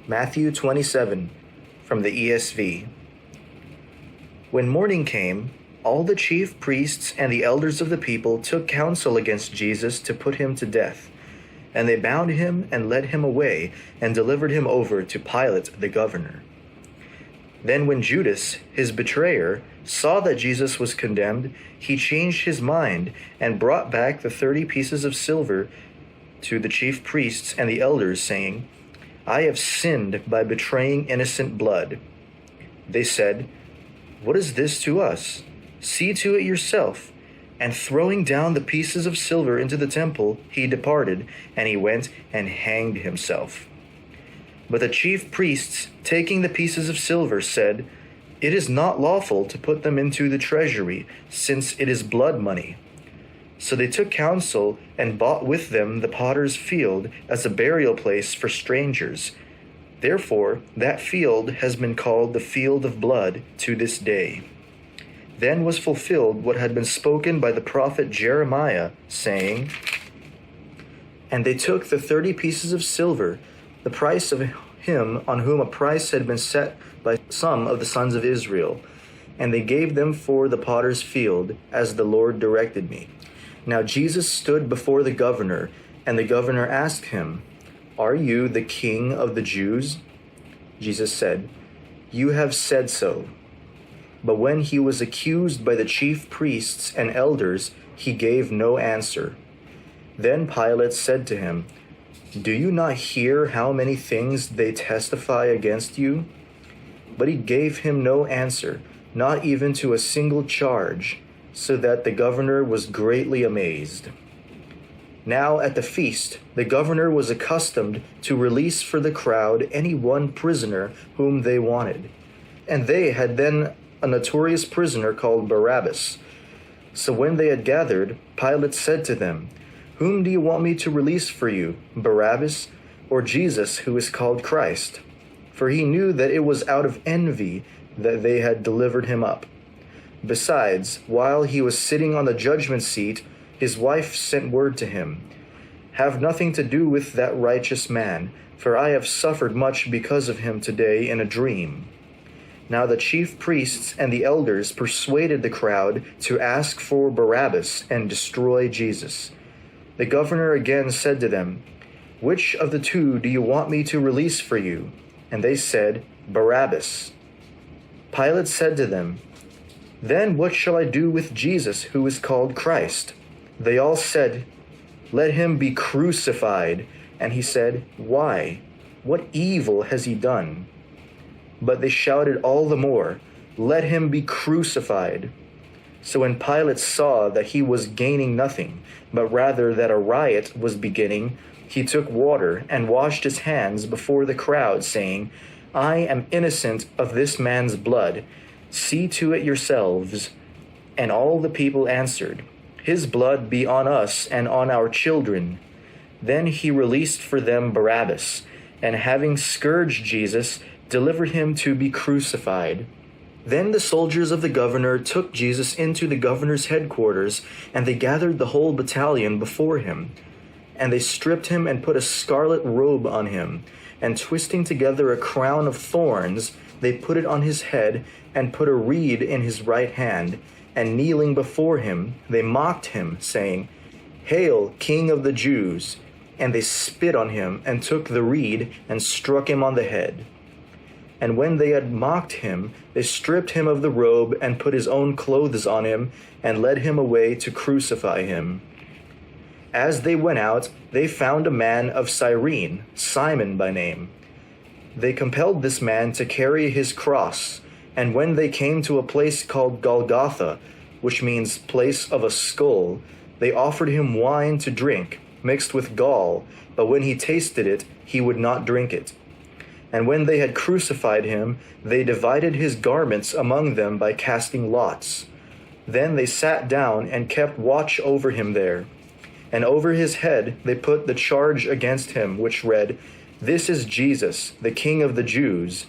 Matthew 27, from the ESV. When morning came, all the chief priests and the elders of the people took counsel against Jesus to put him to death. And they bound him and led him away and delivered him over to Pilate the governor. Then when Judas, his betrayer, saw that Jesus was condemned, he changed his mind and brought back the 30 pieces of silver to the chief priests and the elders, saying, "I have sinned by betraying innocent blood." They said, "What is this to us? See to it yourself." And throwing down the pieces of silver into the temple, he departed, and he went and hanged himself. But the chief priests, taking the pieces of silver, said, "It is not lawful to put them into the treasury, since it is blood money." So they took counsel and bought with them the potter's field as a burial place for strangers. Therefore, that field has been called the field of blood to this day. Then was fulfilled what had been spoken by the prophet Jeremiah, saying, "And they took the 30 pieces of silver, the price of him on whom a price had been set by some of the sons of Israel, and they gave them for the potter's field, as the Lord directed me." Now Jesus stood before the governor, and the governor asked him, "Are you the king of the Jews?" Jesus said, "You have said so." But when he was accused by the chief priests and elders, he gave no answer. Then Pilate said to him, "Do you not hear how many things they testify against you?" But he gave him no answer, not even to a single charge, so that the governor was greatly amazed. Now at the feast, the governor was accustomed to release for the crowd any one prisoner whom they wanted. And they had then a notorious prisoner called Barabbas. So when they had gathered, Pilate said to them, "Whom do you want me to release for you, Barabbas, or Jesus, who is called Christ?" For he knew that it was out of envy that they had delivered him up. Besides, while he was sitting on the judgment seat, his wife sent word to him, "Have nothing to do with that righteous man, for I have suffered much because of him today in a dream." Now the chief priests and the elders persuaded the crowd to ask for Barabbas and destroy Jesus. The governor again said to them, "Which of the two do you want me to release for you?" And they said, "Barabbas." Pilate said to them, "Then what shall I do with Jesus, who is called Christ?" They all said, "Let him be crucified." And he said, "Why? What evil has he done?" But they shouted all the more, "Let him be crucified." So when Pilate saw that he was gaining nothing, but rather that a riot was beginning, he took water and washed his hands before the crowd, saying, "I am innocent of this man's blood. See to it yourselves." And all the people answered, "His blood be on us and on our children." Then he released for them Barabbas, and having scourged Jesus, delivered him to be crucified. Then the soldiers of the governor took Jesus into the governor's headquarters, and they gathered the whole battalion before him. And they stripped him and put a scarlet robe on him, and twisting together a crown of thorns, they put it on his head and put a reed in his right hand, and kneeling before him, they mocked him, saying, "Hail, King of the Jews!" And they spit on him and took the reed and struck him on the head. And when they had mocked him, they stripped him of the robe and put his own clothes on him and led him away to crucify him. As they went out, they found a man of Cyrene, Simon by name. They compelled this man to carry his cross, and when they came to a place called Golgotha, which means place of a skull, they offered him wine to drink, mixed with gall, but when he tasted it, he would not drink it. And when they had crucified him, they divided his garments among them by casting lots. Then they sat down and kept watch over him there. And over his head they put the charge against him, which read, "This is Jesus, the King of the Jews."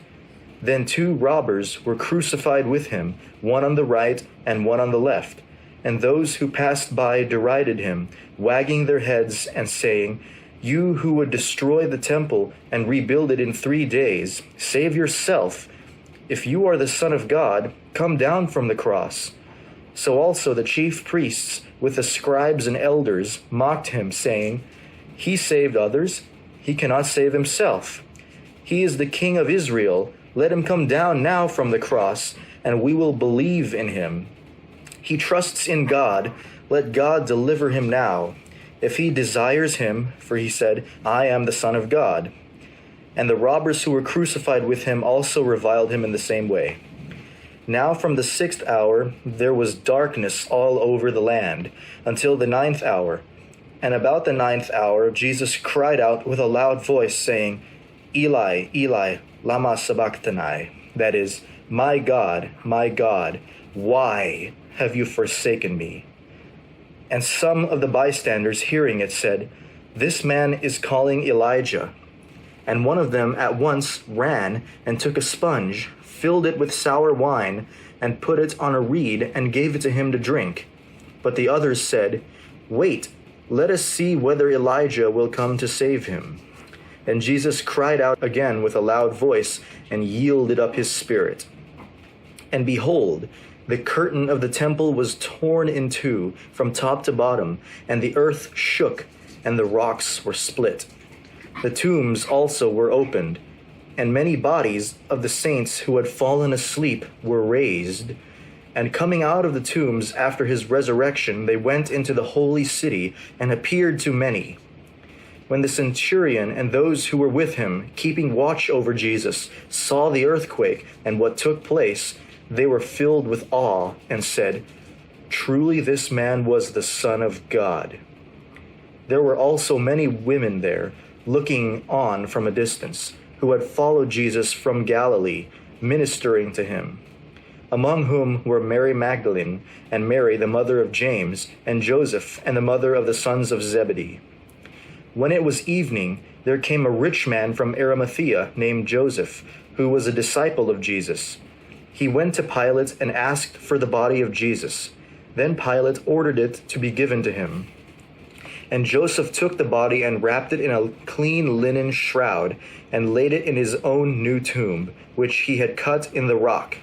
Then 2 robbers were crucified with him, one on the right and one on the left. And those who passed by derided him, wagging their heads and saying, You who would destroy the temple and rebuild it in 3 days, save yourself. If you are the Son of God, come down from the cross." So also the chief priests with the scribes and elders mocked him, saying, "He saved others, he cannot save himself. He is the King of Israel. Let him come down now from the cross, and we will believe in him. He trusts in God. Let God deliver him now, if he desires him, for he said, 'I am the Son of God.'" And the robbers who were crucified with him also reviled him in the same way. Now from the 6th hour there was darkness all over the land, until the 9th hour. And about the 9th hour Jesus cried out with a loud voice, saying, "Eli, Eli, lama sabachthani," that is, my God, why have you forsaken me?" And some of the bystanders hearing it said, "This man is calling Elijah." And one of them at once ran and took a sponge, filled it with sour wine, and put it on a reed and gave it to him to drink. But the others said, "Wait, let us see whether Elijah will come to save him." And Jesus cried out again with a loud voice and yielded up his spirit. And behold, the curtain of the temple was torn in two from top to bottom, and the earth shook, and the rocks were split. The tombs also were opened, and many bodies of the saints who had fallen asleep were raised. And coming out of the tombs after his resurrection, they went into the holy city and appeared to many. When the centurion and those who were with him, keeping watch over Jesus, saw the earthquake and what took place, they were filled with awe and said, "Truly this man was the Son of God." There were also many women there, looking on from a distance, who had followed Jesus from Galilee, ministering to him, among whom were Mary Magdalene, and Mary the mother of James, and Joseph, and the mother of the sons of Zebedee. When it was evening, there came a rich man from Arimathea named Joseph, who was a disciple of Jesus. He went to Pilate and asked for the body of Jesus. Then Pilate ordered it to be given to him. And Joseph took the body and wrapped it in a clean linen shroud and laid it in his own new tomb, which he had cut in the rock.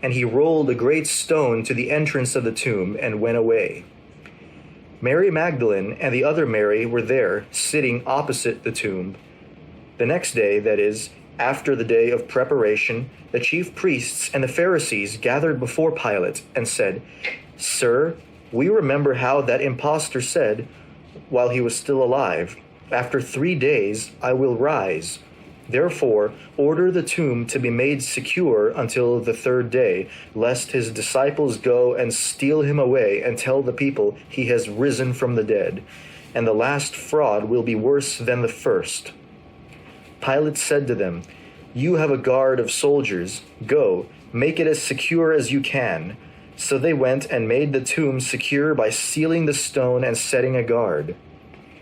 And he rolled a great stone to the entrance of the tomb and went away. Mary Magdalene and the other Mary were there, sitting opposite the tomb. The next day, that is, after the day of preparation, the chief priests and the Pharisees gathered before Pilate and said, "Sir, we remember how that impostor said, while he was still alive, 'After 3 days I will rise.' Therefore, order the tomb to be made secure until the 3rd day, lest his disciples go and steal him away and tell the people he has risen from the dead, and the last fraud will be worse than the first." Pilate said to them, "You have a guard of soldiers. Go, make it as secure as you can." So they went and made the tomb secure by sealing the stone and setting a guard.